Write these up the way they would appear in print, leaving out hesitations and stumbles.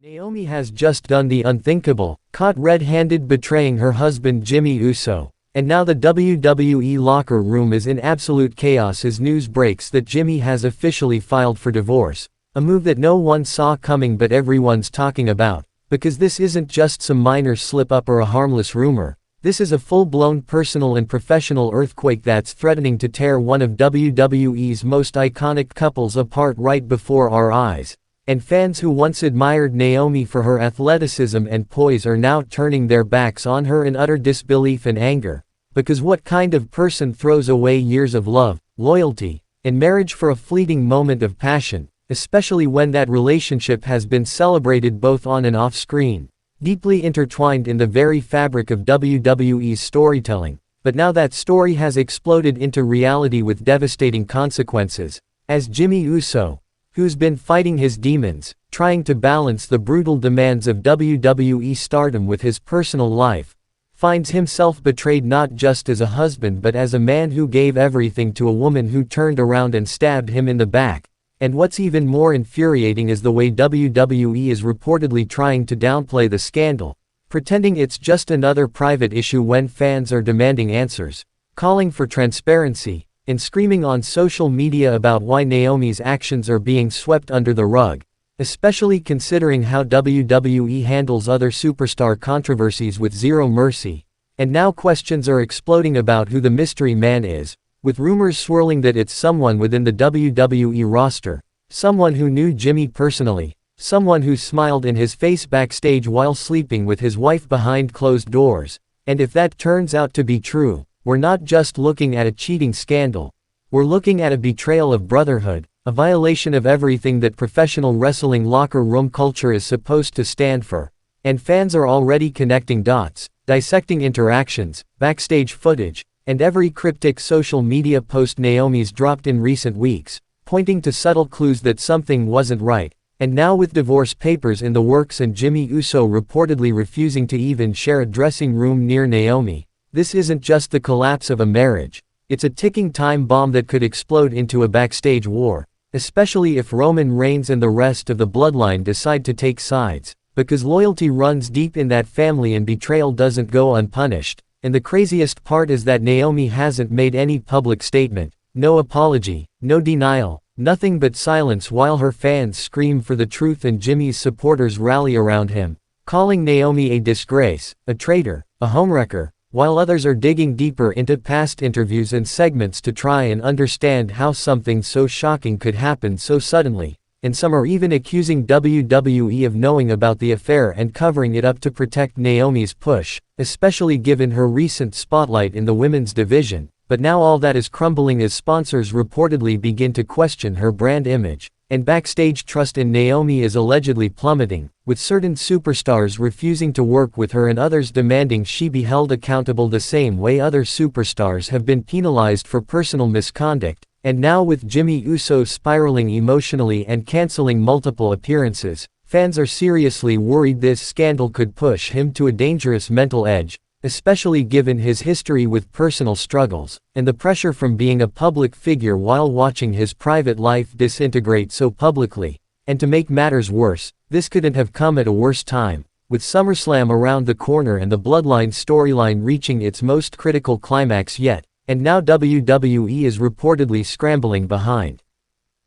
Naomi has just done the unthinkable, caught red-handed betraying her husband Jimmy Uso, and now the WWE locker room is in absolute chaos as news breaks that Jimmy has officially filed for divorce, a move that no one saw coming but everyone's talking about, because this isn't just some minor slip-up or a harmless rumor, this is a full-blown personal and professional earthquake that's threatening to tear one of WWE's most iconic couples apart right before our eyes. And fans who once admired Naomi for her athleticism and poise are now turning their backs on her in utter disbelief and anger. Because what kind of person throws away years of love, loyalty, and marriage for a fleeting moment of passion, especially when that relationship has been celebrated both on and off screen, deeply intertwined in the very fabric of WWE's storytelling. But now that story has exploded into reality with devastating consequences, as Jimmy Uso, who's been fighting his demons, trying to balance the brutal demands of WWE stardom with his personal life, finds himself betrayed not just as a husband but as a man who gave everything to a woman who turned around and stabbed him in the back. And what's even more infuriating is the way WWE is reportedly trying to downplay the scandal, pretending it's just another private issue when fans are demanding answers, calling for transparency, and screaming on social media about why Naomi's actions are being swept under the rug, especially considering how WWE handles other superstar controversies with zero mercy. And now questions are exploding about who the mystery man is, with rumors swirling that it's someone within the WWE roster, someone who knew Jimmy personally, someone who smiled in his face backstage while sleeping with his wife behind closed doors. And if that turns out to be true, we're not just looking at a cheating scandal, we're looking at a betrayal of brotherhood, a violation of everything that professional wrestling locker room culture is supposed to stand for. And fans are already connecting dots, dissecting interactions, backstage footage, and every cryptic social media post Naomi's dropped in recent weeks, pointing to subtle clues that something wasn't right. And now with divorce papers in the works and Jimmy Uso reportedly refusing to even share a dressing room near Naomi, this isn't just the collapse of a marriage, it's a ticking time bomb that could explode into a backstage war, especially if Roman Reigns and the rest of the Bloodline decide to take sides, because loyalty runs deep in that family and betrayal doesn't go unpunished. And the craziest part is that Naomi hasn't made any public statement, no apology, no denial, nothing but silence while her fans scream for the truth and Jimmy's supporters rally around him, calling Naomi a disgrace, a traitor, a homewrecker, while others are digging deeper into past interviews and segments to try and understand how something so shocking could happen so suddenly, and some are even accusing WWE of knowing about the affair and covering it up to protect Naomi's push, especially given her recent spotlight in the women's division. But now all that is crumbling as sponsors reportedly begin to question her brand image, and backstage trust in Naomi is allegedly plummeting, with certain superstars refusing to work with her and others demanding she be held accountable the same way other superstars have been penalized for personal misconduct. And now with Jimmy Uso spiraling emotionally and canceling multiple appearances, fans are seriously worried this scandal could push him to a dangerous mental edge, especially given his history with personal struggles, and the pressure from being a public figure while watching his private life disintegrate so publicly. And to make matters worse, this couldn't have come at a worse time, with SummerSlam around the corner and the Bloodline storyline reaching its most critical climax yet, and now WWE is reportedly scrambling behind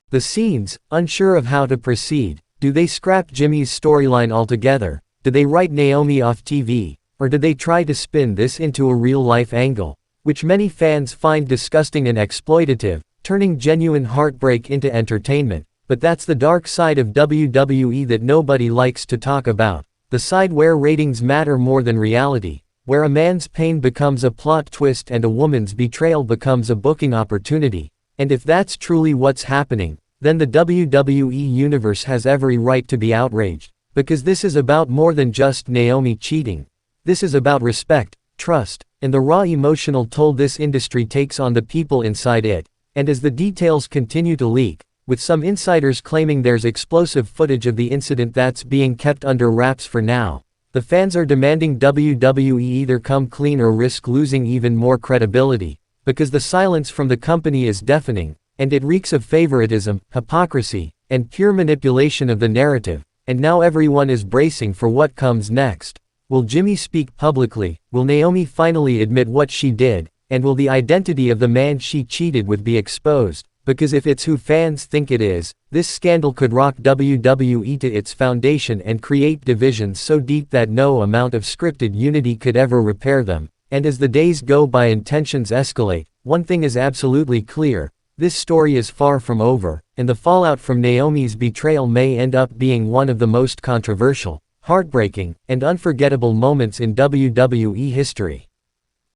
the scenes, unsure of how to proceed. Do they scrap Jimmy's storyline altogether? Do they write Naomi off TV? Or did they try to spin this into a real-life angle, which many fans find disgusting and exploitative, turning genuine heartbreak into entertainment? But that's the dark side of WWE that nobody likes to talk about, the side where ratings matter more than reality, where a man's pain becomes a plot twist and a woman's betrayal becomes a booking opportunity. And if that's truly what's happening, then the WWE universe has every right to be outraged, because this is about more than just Naomi cheating. This is about respect, trust, and the raw emotional toll this industry takes on the people inside it. And as the details continue to leak, with some insiders claiming there's explosive footage of the incident that's being kept under wraps for now, the fans are demanding WWE either come clean or risk losing even more credibility, because the silence from the company is deafening, and it reeks of favoritism, hypocrisy, and pure manipulation of the narrative. and now everyone is bracing for what comes next. Will Jimmy speak publicly? Will Naomi finally admit what she did? And will the identity of the man she cheated with be exposed? Because if it's who fans think it is, this scandal could rock WWE to its foundation and create divisions so deep that no amount of scripted unity could ever repair them. And as the days go by and tensions escalate, one thing is absolutely clear: this story is far from over, and the fallout from Naomi's betrayal may end up being one of the most controversial, heartbreaking, and unforgettable moments in WWE history.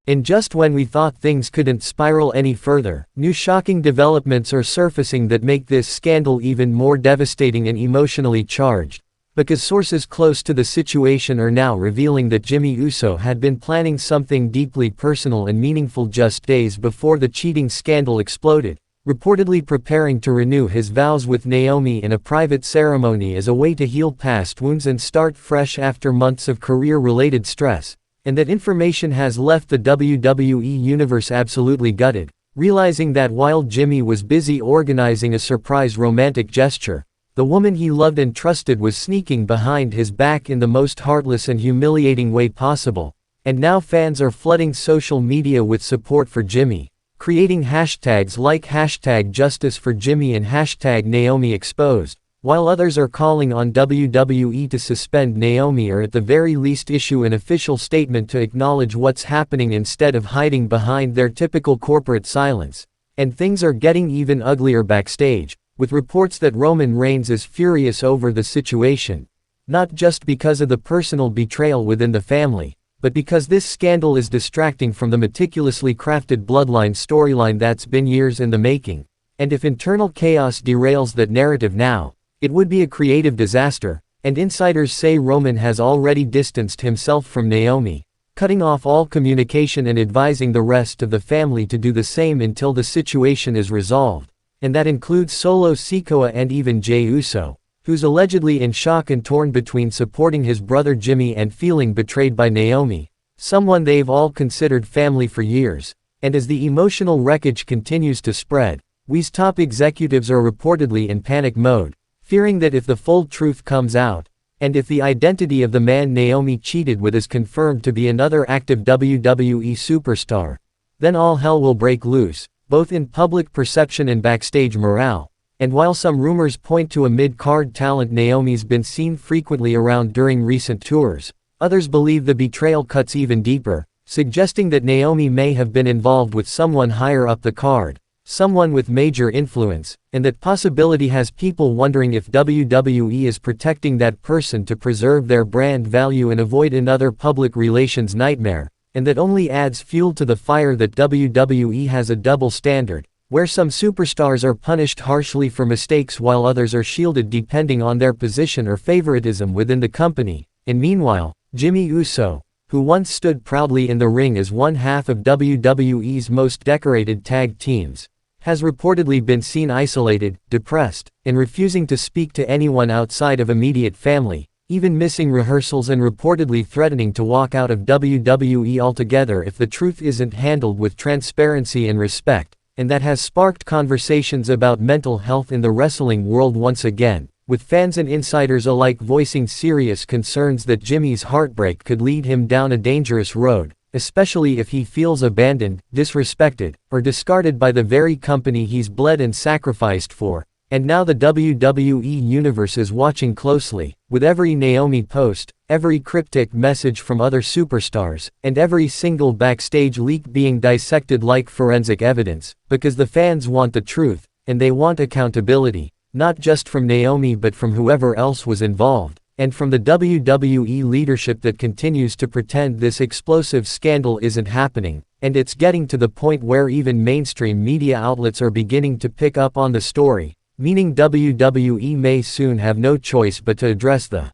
And just when we thought things couldn't spiral any further, new shocking developments are surfacing that make this scandal even more devastating and emotionally charged, because sources close to the situation are now revealing that Jimmy Uso had been planning something deeply personal and meaningful just days before the cheating scandal exploded, reportedly preparing to renew his vows with Naomi in a private ceremony as a way to heal past wounds and start fresh after months of career-related stress. And that information has left the WWE universe absolutely gutted, realizing that while Jimmy was busy organizing a surprise romantic gesture, the woman he loved and trusted was sneaking behind his back in the most heartless and humiliating way possible. And now fans are flooding social media with support for Jimmy, creating hashtags like #JusticeForJimmy and #NaomiExposed, while others are calling on WWE to suspend Naomi or at the very least issue an official statement to acknowledge what's happening instead of hiding behind their typical corporate silence. And things are getting even uglier backstage, with reports that Roman Reigns is furious over the situation, not just because of the personal betrayal within the family, but because this scandal is distracting from the meticulously crafted Bloodline storyline that's been years in the making. And if internal chaos derails that narrative now, it would be a creative disaster, and insiders say Roman has already distanced himself from Naomi, cutting off all communication and advising the rest of the family to do the same until the situation is resolved. And that includes Solo Sikoa and even Jey Uso, who's allegedly in shock and torn between supporting his brother Jimmy and feeling betrayed by Naomi, someone they've all considered family for years. And as the emotional wreckage continues to spread, WWE's top executives are reportedly in panic mode, fearing that if the full truth comes out, and if the identity of the man Naomi cheated with is confirmed to be another active WWE superstar, then all hell will break loose, both in public perception and backstage morale. And while some rumors point to a mid-card talent Naomi's been seen frequently around during recent tours, others believe the betrayal cuts even deeper, suggesting that Naomi may have been involved with someone higher up the card, someone with major influence, and that possibility has people wondering if WWE is protecting that person to preserve their brand value and avoid another public relations nightmare, and that only adds fuel to the fire that WWE has a double standard, where some superstars are punished harshly for mistakes while others are shielded depending on their position or favoritism within the company. And meanwhile, Jimmy Uso, who once stood proudly in the ring as one half of WWE's most decorated tag teams, has reportedly been seen isolated, depressed, and refusing to speak to anyone outside of immediate family, even missing rehearsals and reportedly threatening to walk out of WWE altogether if the truth isn't handled with transparency and respect. And that has sparked conversations about mental health in the wrestling world once again, with fans and insiders alike voicing serious concerns that Jimmy's heartbreak could lead him down a dangerous road, especially if he feels abandoned, disrespected, or discarded by the very company he's bled and sacrificed for. And now the WWE universe is watching closely, with every Naomi post, every cryptic message from other superstars, and every single backstage leak being dissected like forensic evidence, because the fans want the truth, and they want accountability, not just from Naomi but from whoever else was involved, and from the WWE leadership that continues to pretend this explosive scandal isn't happening. And it's getting to the point where even mainstream media outlets are beginning to pick up on the story, meaning WWE may soon have no choice but to address the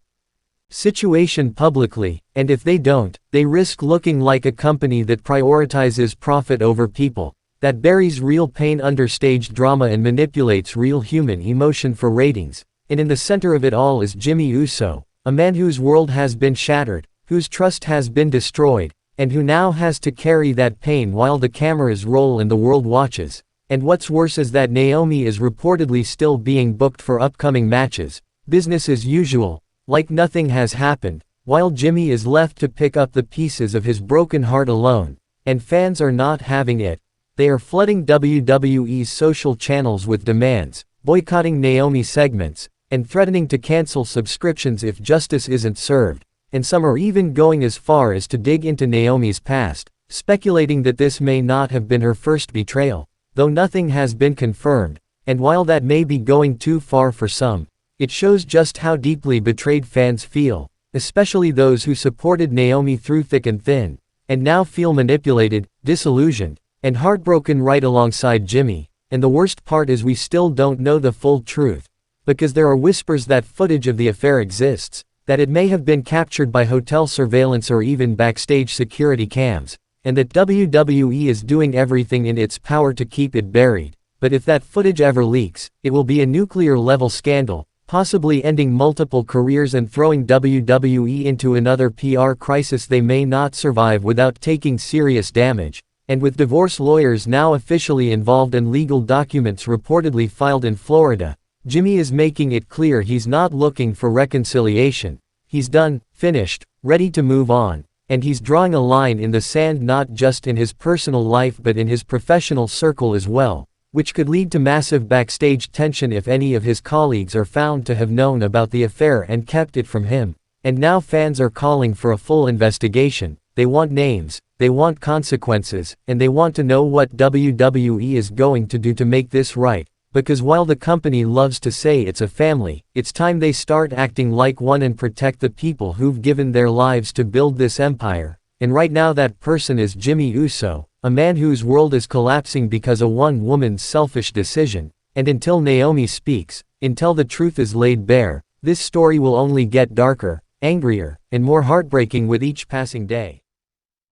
situation publicly, and if they don't, they risk looking like a company that prioritizes profit over people, that buries real pain under staged drama and manipulates real human emotion for ratings. And in the center of it all is Jimmy Uso, a man whose world has been shattered, whose trust has been destroyed, and who now has to carry that pain while the cameras roll and the world watches. And what's worse is that Naomi is reportedly still being booked for upcoming matches, business as usual, like nothing has happened, while Jimmy is left to pick up the pieces of his broken heart alone, and fans are not having it. They are flooding WWE's social channels with demands, boycotting Naomi segments, and threatening to cancel subscriptions if justice isn't served, and some are even going as far as to dig into Naomi's past, speculating that this may not have been her first betrayal, though nothing has been confirmed, and while that may be going too far for some, it shows just how deeply betrayed fans feel, especially those who supported Naomi through thick and thin, and now feel manipulated, disillusioned, and heartbroken right alongside Jimmy. And the worst part is we still don't know the full truth, because there are whispers that footage of the affair exists, that it may have been captured by hotel surveillance or even backstage security cams, and that WWE is doing everything in its power to keep it buried. But if that footage ever leaks, it will be a nuclear-level scandal, possibly ending multiple careers and throwing WWE into another PR crisis they may not survive without taking serious damage. And with divorce lawyers now officially involved and legal documents reportedly filed in Florida, Jimmy is making it clear he's not looking for reconciliation. He's done, finished, ready to move on, and he's drawing a line in the sand not just in his personal life but in his professional circle as well, which could lead to massive backstage tension if any of his colleagues are found to have known about the affair and kept it from him. And now fans are calling for a full investigation. They want names, they want consequences, and they want to know what WWE is going to do to make this right, because while the company loves to say it's a family, it's time they start acting like one and protect the people who've given their lives to build this empire. And right now that person is Jimmy Uso, a man whose world is collapsing because of one woman's selfish decision. And until Naomi speaks, until the truth is laid bare, this story will only get darker, angrier, and more heartbreaking with each passing day.